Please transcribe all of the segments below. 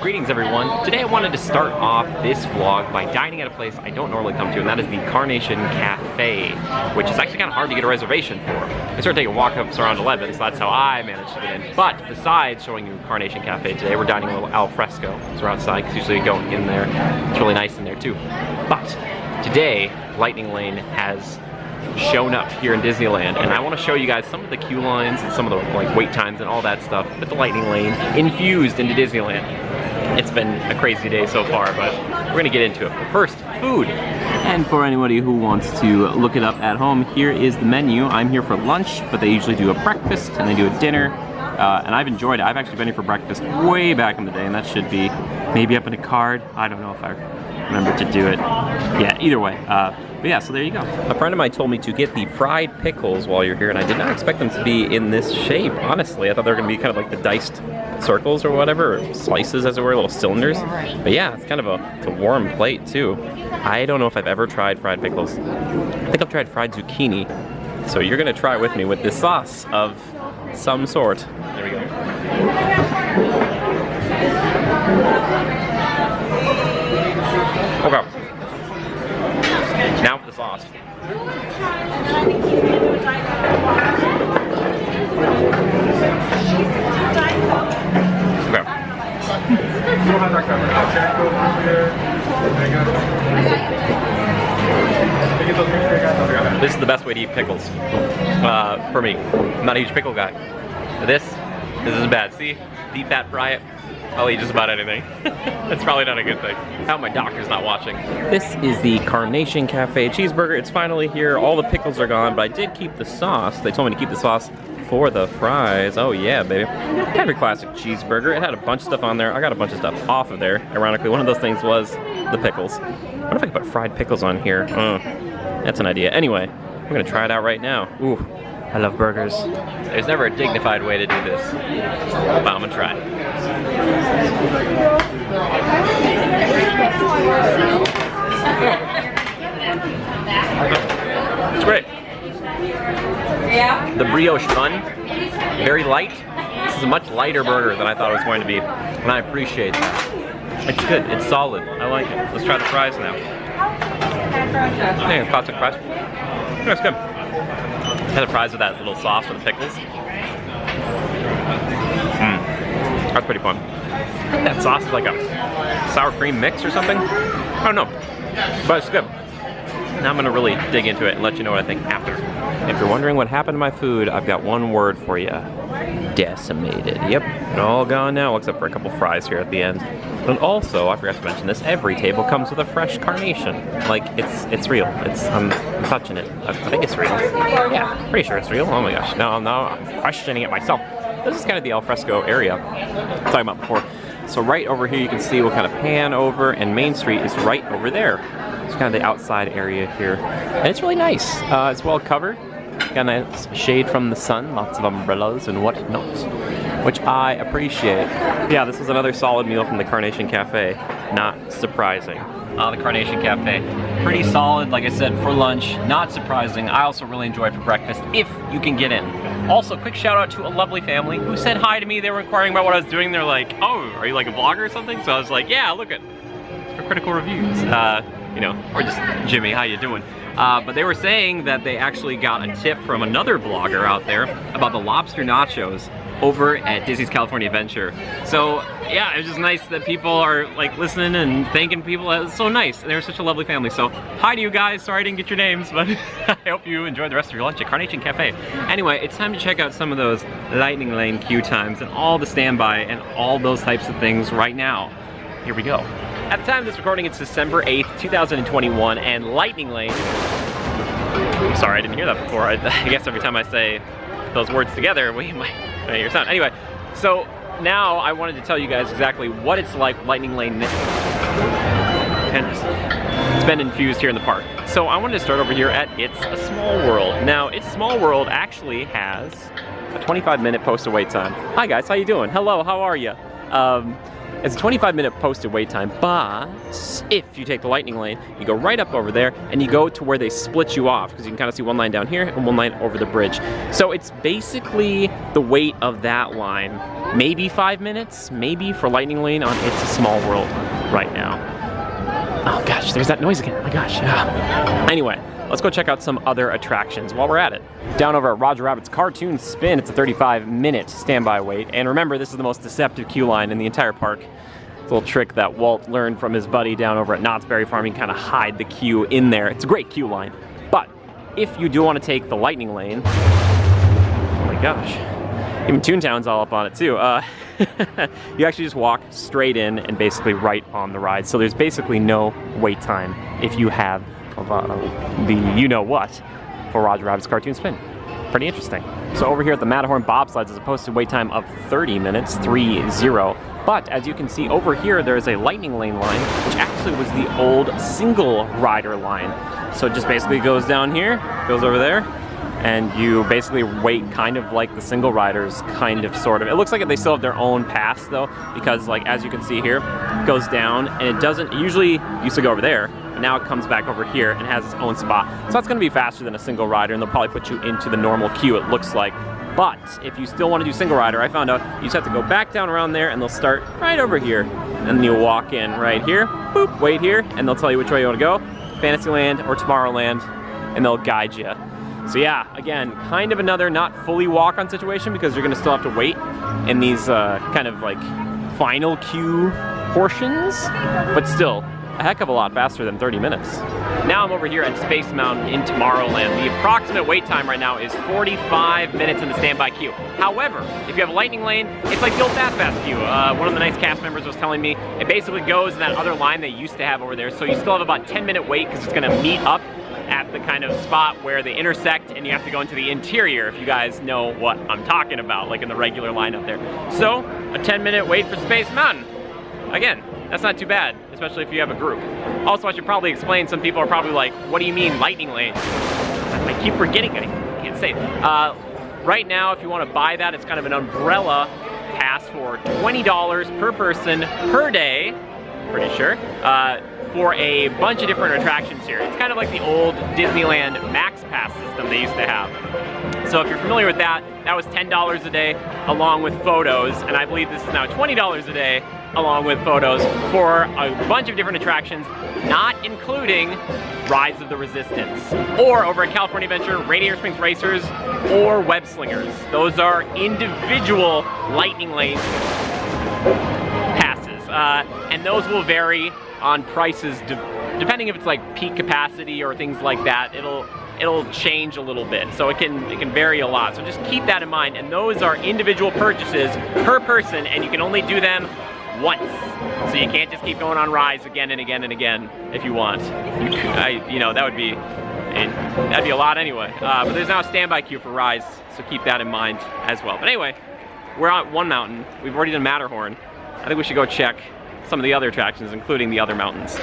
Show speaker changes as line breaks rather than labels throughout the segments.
Greetings everyone. Today I wanted to start off this vlog by dining at a place I don't normally come to, and that is the Carnation Cafe, which is actually kind of hard to get a reservation for. I started taking walk-ups around 11, so that's how I managed to get in. But besides showing you Carnation Cafe today, we're dining a little al fresco. So we're outside, because usually you go in there. It's really nice in there too. But today, Lightning Lane has shown up here in Disneyland, and I want to show you guys some of the queue lines and some of the wait times and all that stuff with the Lightning Lane infused into Disneyland. It's been a crazy day so far, but we're gonna get into it. But first, food. And for anybody who wants to look it up at home, here is the menu. I'm here for lunch, but they usually do a breakfast and they do a dinner. And I've enjoyed it. I've actually been here for breakfast way back in the day, and that should be maybe up in a card. I don't know if I remember to do it. Yeah, either way. But yeah, so there you go. A friend of mine told me to get the fried pickles while you're here, and I did not expect them to be in this shape, honestly. I thought they were gonna be kind of like the diced circles or whatever, or slices as it were, little cylinders. But yeah, it's kind of it's a warm plate too. I don't know if I've ever tried fried pickles. I think I've tried fried zucchini. So you're gonna try with me with this sauce of some sort. There we go. Okay. Now for the sauce. Okay. This is the best way to eat pickles, for me. I'm not a huge pickle guy. This is bad. See, deep fat fry it. I'll eat just about anything. That's probably not a good thing. I hope my doctor's not watching. This is the Carnation Cafe cheeseburger. It's finally here. All the pickles are gone, but I did keep the sauce. They told me to keep the sauce for the fries. Oh yeah, baby. Kind of a classic cheeseburger. It had a bunch of stuff on there. I got a bunch of stuff off of there. Ironically, one of those things was the pickles. What if I could put fried pickles on here? That's an idea. Anyway, I'm gonna try it out right now. Ooh, I love burgers. There's never a dignified way to do this, but I'm gonna try it. It's great. The brioche bun, very light. This is a much lighter burger than I thought it was going to be, and I appreciate that. It's good, it's solid, I like it. Let's try the fries now. Yeah, classic fries. That's good. Had the fries with that little sauce with the pickles. That's pretty fun. That sauce is like a sour cream mix or something. I don't know, but it's good. Now I'm gonna really dig into it and let you know what I think after. If you're wondering what happened to my food, I've got one word for you. Decimated. Yep, all gone now, except for a couple fries here at the end. And also, I forgot to mention this, every table comes with a fresh carnation. Like, it's real. I'm touching it. I think it's real. Yeah, pretty sure it's real. Oh my gosh, now I'm questioning it myself. This is kind of the alfresco area I was talking about before. So right over here you can see we'll kind of pan over, and Main Street is right over there. It's kind of the outside area here. And it's really nice. It's well covered. Got a nice shade from the sun, lots of umbrellas and whatnot, which I appreciate. Yeah, this was another solid meal from the Carnation Cafe. Not surprising. The Carnation Cafe. Pretty solid, like I said, for lunch. Not surprising. I also really enjoyed for breakfast, if you can get in. Also, quick shout out to a lovely family who said hi to me. They were inquiring about what I was doing. They're like, oh, are you like a vlogger or something? So I was like, yeah, look at for critical reviews. You know, or just Jimmy, how you doing? But they were saying that they actually got a tip from another vlogger out there about the lobster nachos over at Disney's California Adventure. So yeah, it's just nice that people are like listening and thanking people. It's so nice. They were such a lovely family. So hi to you guys. Sorry I didn't get your names, but I hope you enjoyed the rest of your lunch at Carnation Cafe. Anyway, it's time to check out some of those Lightning Lane queue times and all the standby and all those types of things right now. Here we go. At the time of this recording, it's December 8th, 2021, and Lightning Lane. I'm sorry, I didn't hear that before. I guess every time I say those words together, we might hear sound. Anyway, so now I wanted to tell you guys exactly what it's like Lightning Lane. And it's been infused here in the park. So I wanted to start over here at It's a Small World. Now, It's a Small World actually has a 25-minute post-away time. Hi guys, how you doing? Hello, how are you? It's a 25-minute posted wait time, but if you take the Lightning Lane, you go right up over there and you go to where they split you off, because you can kind of see one line down here and one line over the bridge. So it's basically the wait of that line. Maybe 5 minutes, maybe for Lightning Lane on It's a Small World right now. Oh gosh, there's that noise again, oh my gosh. Anyway, let's go check out some other attractions while we're at it. Down over at Roger Rabbit's Cartoon Spin, it's a 35-minute standby wait. And remember, this is the most deceptive queue line in the entire park. It's a little trick that Walt learned from his buddy down over at Knott's Berry Farm. You can kind of hide the queue in there. It's a great queue line. But if you do want to take the Lightning Lane, oh my gosh, even Toontown's all up on it too. You actually just walk straight in and basically right on the ride. So there's basically no wait time if you have the you-know-what for Roger Rabbit's Cartoon Spin. Pretty interesting. So over here at the Matterhorn bobsleds is a posted wait time of 30 minutes, 30. But as you can see over here, there's a Lightning Lane line, which actually was the old single rider line. So it just basically goes down here, goes over there, and you basically wait kind of like the single riders, kind of, sort of. It looks like they still have their own pass though, because like as you can see here, it goes down and it doesn't, usually used to go over there, but now it comes back over here and has its own spot. So that's gonna be faster than a single rider, and they'll probably put you into the normal queue, it looks like. But if you still wanna do single rider, I found out you just have to go back down around there and they'll start right over here. And then you walk in right here, boop, wait here, and they'll tell you which way you wanna go, Fantasyland or Tomorrowland, and they'll guide you. So yeah, again, kind of another not fully walk-on situation because you're gonna still have to wait in these kind of like final queue portions, but still a heck of a lot faster than 30 minutes. Now I'm over here at Space Mountain in Tomorrowland. The approximate wait time right now is 45 minutes in the standby queue. However, if you have a Lightning Lane, it's like the old Fast Pass queue. One of the nice cast members was telling me it basically goes in that other line they used to have over there, so you still have about 10-minute wait because it's gonna meet up at the kind of spot where they intersect and you have to go into the interior, if you guys know what I'm talking about, like in the regular line up there. So, a 10-minute wait for Space Mountain. Again, that's not too bad, especially if you have a group. Also, I should probably explain, some people are probably like, what do you mean Lightning Lane? I keep forgetting, I can't say it. Right now, if you want to buy that, it's kind of an umbrella pass for $20 per person per day, pretty sure, for a bunch of different attractions here. It's kind of like the old Disneyland Max Pass system they used to have. So if you're familiar with that, that was $10 a day along with photos, and I believe this is now $20 a day along with photos for a bunch of different attractions, not including Rise of the Resistance, or over at California Adventure, Radiator Springs Racers, or Web Slingers. Those are individual Lightning Lane passes, and those will vary on prices depending if it's like peak capacity or things like that. It'll change a little bit, so it can vary a lot. So just keep that in mind, and those are individual purchases per person, and you can only do them once. So you can't just keep going on Rise again and again and again if you want. You know, that'd be a lot anyway. But there's now a standby queue for Rise, so keep that in mind as well. But anyway, we're on one mountain. We've already done Matterhorn. I think we should go check some of the other attractions, including the other mountains.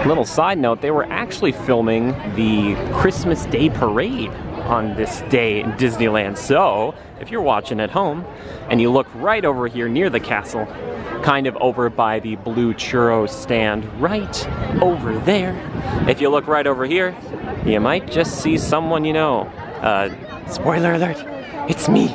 Little side note, they were actually filming the Christmas Day Parade on this day in Disneyland. So, if you're watching at home, and you look right over here near the castle, kind of over by the blue churro stand right over there, if you look right over here, you might just see someone you know. Spoiler alert, it's me.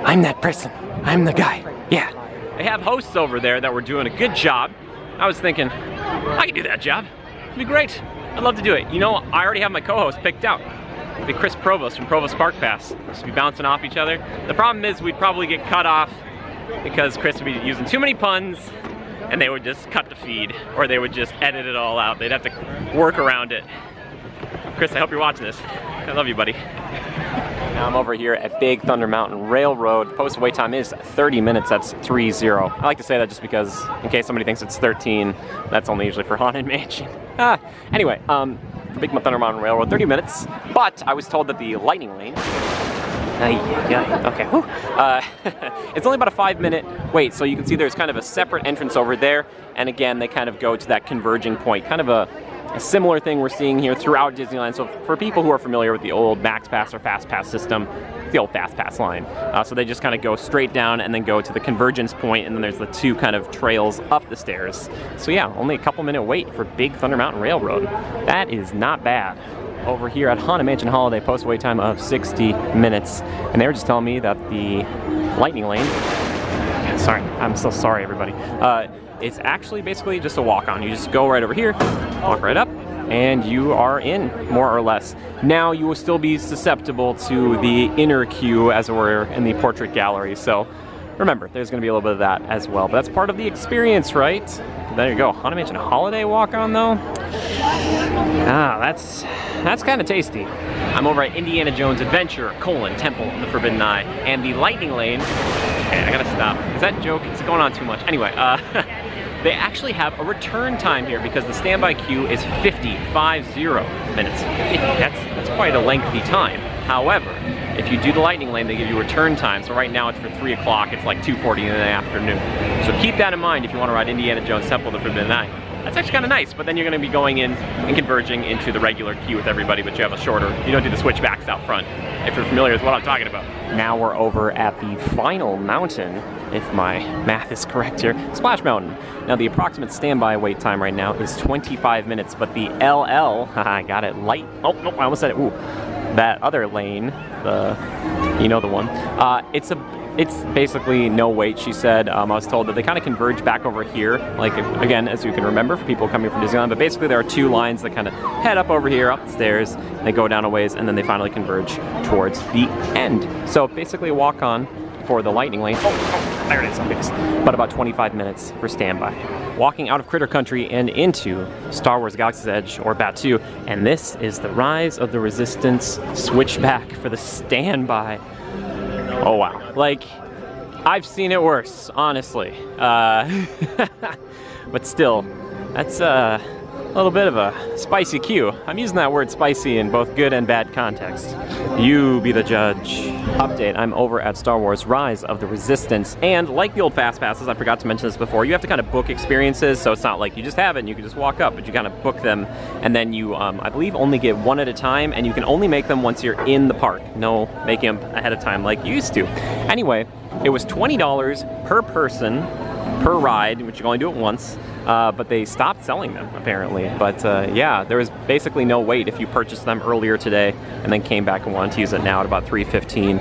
I'm that person. I'm the guy. Yeah. They have hosts over there that were doing a good job. I was thinking, I could do that job. It'd be great. I'd love to do it. You know, I already have my co-host picked out. It'd be Chris Provost from Provost Park Pass. We'll just be bouncing off each other. The problem is we'd probably get cut off because Chris would be using too many puns and they would just cut the feed, or they would just edit it all out. They'd have to work around it. Chris, I hope you're watching this. I love you, buddy. Now I'm over here at Big Thunder Mountain Railroad. Post wait time is 30 minutes, that's 30. I like to say that just because, in case somebody thinks it's 13, that's only usually for Haunted Mansion. Anyway, Big Thunder Mountain Railroad, 30 minutes, but I was told that the Lightning Lane, okay, it's only about a 5-minute wait, so you can see there's kind of a separate entrance over there, and again, they kind of go to that converging point, kind of a similar thing we're seeing here throughout Disneyland. So for people who are familiar with the old Max Pass or Fast Pass system, the old fast pass line. So they just kind of go straight down and then go to the convergence point, and then there's the two kind of trails up the stairs. So yeah, only a couple minute wait for Big Thunder Mountain Railroad. That is not bad. Over here at Haunted Mansion Holiday, post wait time of 60 minutes. And they were just telling me that the Lightning Lane, sorry, I'm so sorry everybody. It's actually basically just a walk on. You just go right over here, walk right up, and you are in, more or less. Now you will still be susceptible to the inner queue, as it were, in the portrait gallery. So remember, there's going to be a little bit of that as well. But that's part of the experience, right? There you go. Haunted Mansion Holiday walk on though. That's kind of tasty. I'm over at Indiana Jones Adventure, Temple of the Forbidden Eye, and the Lightning Lane. Okay, I gotta stop. Is that a joke? Is it going on too much? Anyway, they actually have a return time here because the standby queue is 50 minutes. That's quite a lengthy time. However, if you do the Lightning Lane, they give you return time. So right now it's for 3 o'clock. It's like 2:40 in the afternoon. So keep that in mind if you want to ride Indiana Jones Temple of the Forbidden Eye. That's actually kind of nice, but then you're going to be going in and converging into the regular queue with everybody, but you have a shorter, you don't do the switchbacks out front, if you're familiar with what I'm talking about. Now we're over at the final mountain, if my math is correct here, Splash Mountain. Now the approximate standby wait time right now is 25 minutes, but the LL, I got it, oh, nope, I almost said it, ooh. That other lane, you know the one, it's basically no wait, she said. I was told that they kind of converge back over here, like, again, as you can remember, for people coming from Disneyland, but basically there are two lines that kind of head up over here, up the stairs, they go down a ways, and then they finally converge towards the end. So basically a walk on for the Lightning Lane. Oh, there it is, okay. But about 25 minutes for standby. Walking out of Critter Country and into Star Wars Galaxy's Edge, or Batuu, and this is the Rise of the Resistance switchback for the standby. Oh wow, like, I've seen it worse, honestly. But still, that's a little bit of a spicy queue. I'm using that word spicy in both good and bad context. You be the judge. Update, I'm over at Star Wars Rise of the Resistance, and like the old Fast Passes, I forgot to mention this before, you have to kind of book experiences, so it's not like you just have it and you can just walk up, but you kind of book them, and then you, I believe, only get one at a time, and you can only make them once you're in the park. No making them ahead of time like you used to. Anyway, it was $20 per person, per ride, which you can only do it once, but they stopped selling them apparently. But yeah, there was basically no wait if you purchased them earlier today and then came back and wanted to use it now at about 3:15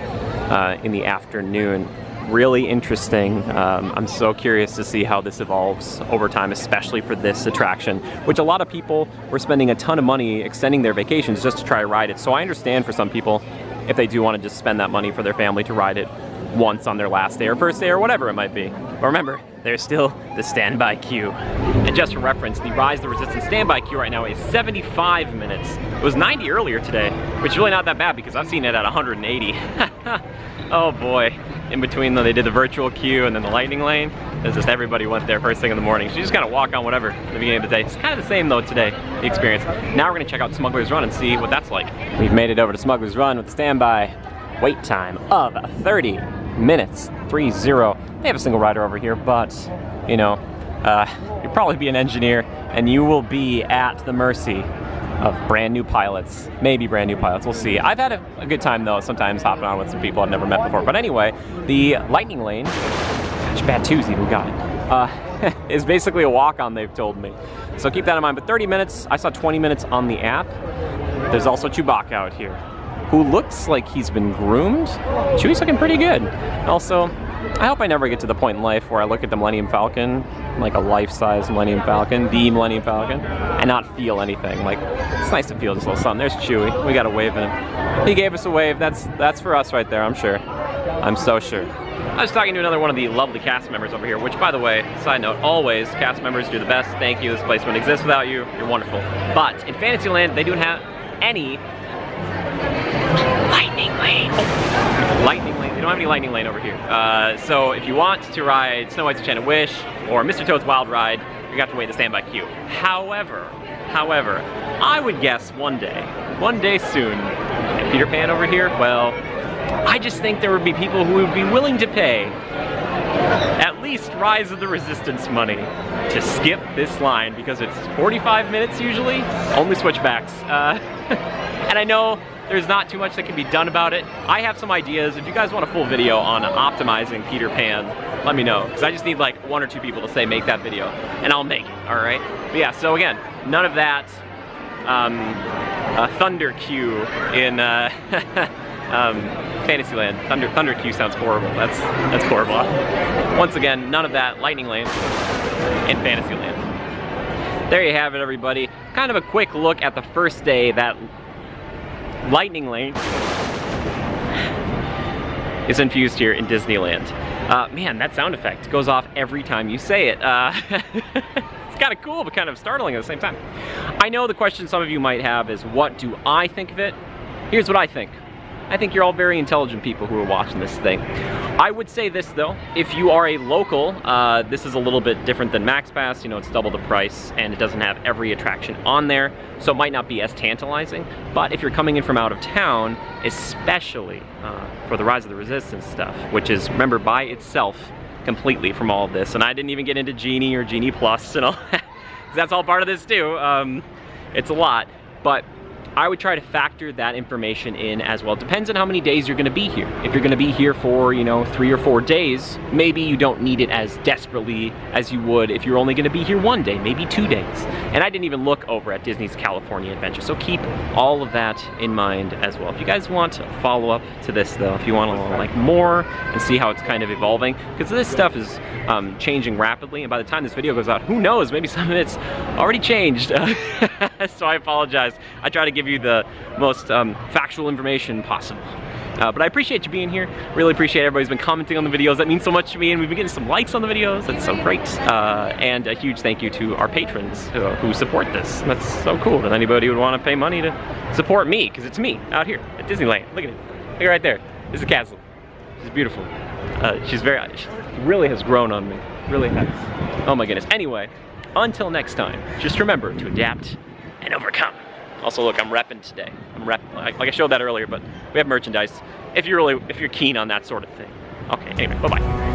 in the afternoon. Really interesting. I'm so curious to see how this evolves over time, especially for this attraction, which a lot of people were spending a ton of money extending their vacations just to try to ride it. So I understand for some people if they do want to just spend that money for their family to ride it once on their last day or first day or whatever it might be. But remember, there's still the standby queue. And just for reference, the Rise of the Resistance standby queue right now is 75 minutes. It was 90 earlier today, which is really not that bad because I've seen it at 180. Oh boy. In between though, they did the virtual queue and then the Lightning Lane. It's just everybody went there first thing in the morning. So you just gotta walk on whatever at the beginning of the day. It's kind of the same though today, the experience. Now we're gonna check out Smuggler's Run and see what that's like. We've made it over to Smuggler's Run with the standby wait time of 30 minutes, 3-0. They have a single rider over here, but, you know, you'll probably be an engineer, and you will be at the mercy of brand new pilots. Maybe brand new pilots, we'll see. I've had a good time, though, sometimes hopping on with some people I've never met before. But anyway, the Lightning Lane, gosh, Batuu's even got it, is basically a walk-on, they've told me. So keep that in mind. But 30 minutes, I saw 20 minutes on the app. There's also Chewbacca out here, who looks like he's been groomed. Chewie's looking pretty good. Also, I hope I never get to the point in life where I look at the Millennium Falcon, like a life-size Millennium Falcon, the Millennium Falcon, and not feel anything. Like, it's nice to feel just a little something. There's Chewie. We got a wave in him. He gave us a wave. That's for us right there, I'm sure. I'm so sure. I was talking to another one of the lovely cast members over here, which, by the way, side note, always, cast members do the best. Thank you. This place wouldn't exist without you. You're wonderful. But in Fantasyland, they don't have any Lightning Lane. Oh. Lightning Lane. They don't have any Lightning Lane over here. So if you want to ride Snow White's Enchanted Wish or Mr. Toad's Wild Ride, you have to wait in the standby queue. However, I would guess one day soon, and Peter Pan over here, well, I just think there would be people who would be willing to pay at least Rise of the Resistance money to skip this line because it's 45 minutes usually, only switchbacks. And I know There's not too much that can be done about it. I have some ideas. If you guys want a full video on optimizing Peter Pan, let me know, because I just need like 1 or 2 people to say make that video, and I'll make it, all right? But yeah, so again, none of that Thunder Q in Fantasyland. Thunder Q sounds horrible. That's horrible. Once again, none of that Lightning Lane in Fantasyland. There you have it, everybody. Kind of a quick look at the first day that Lightning Lane is infused here in Disneyland. Man, that sound effect goes off every time you say it. It's kind of cool, but kind of startling at the same time. I know the question some of you might have is, what do I think of it? Here's what I think. I think you're all very intelligent people who are watching this thing. I would say this though, if you are a local, this is a little bit different than Max Pass. You know, it's double the price and it doesn't have every attraction on there, so it might not be as tantalizing. But if you're coming in from out of town, especially for the Rise of the Resistance stuff, which is, remember, by itself completely from all of this, and I didn't even get into Genie or Genie Plus and all that, because that's all part of this too. It's a lot, but I would try to factor that information in as well. It depends on how many days you're gonna be here. If you're gonna be here for, you know, 3 or 4 days, maybe you don't need it as desperately as you would if you're only gonna be here 1 day, maybe 2 days. And I didn't even look over at Disney's California Adventure, so keep all of that in mind as well. If you guys want a follow-up to this though, if you want to like more and see how it's kind of evolving, because this stuff is changing rapidly, and by the time this video goes out, who knows, maybe some of it's already changed. So I apologize. I try to give you the most factual information possible. But I appreciate you being here. Really appreciate everybody who's been commenting on the videos. That means so much to me, and we've been getting some likes on the videos. That's so great. And a huge thank you to our patrons who support this. That's so cool that anybody would want to pay money to support me, because it's me out here at Disneyland. Look at it. Look right there. This is a castle. She's beautiful. She really has grown on me. Really has. Oh my goodness. Anyway, until next time, just remember to adapt and overcome. Also, look, I'm repping today. I'm repping, like I showed that earlier, but we have merchandise if you're keen on that sort of thing. Okay, anyway, bye-bye.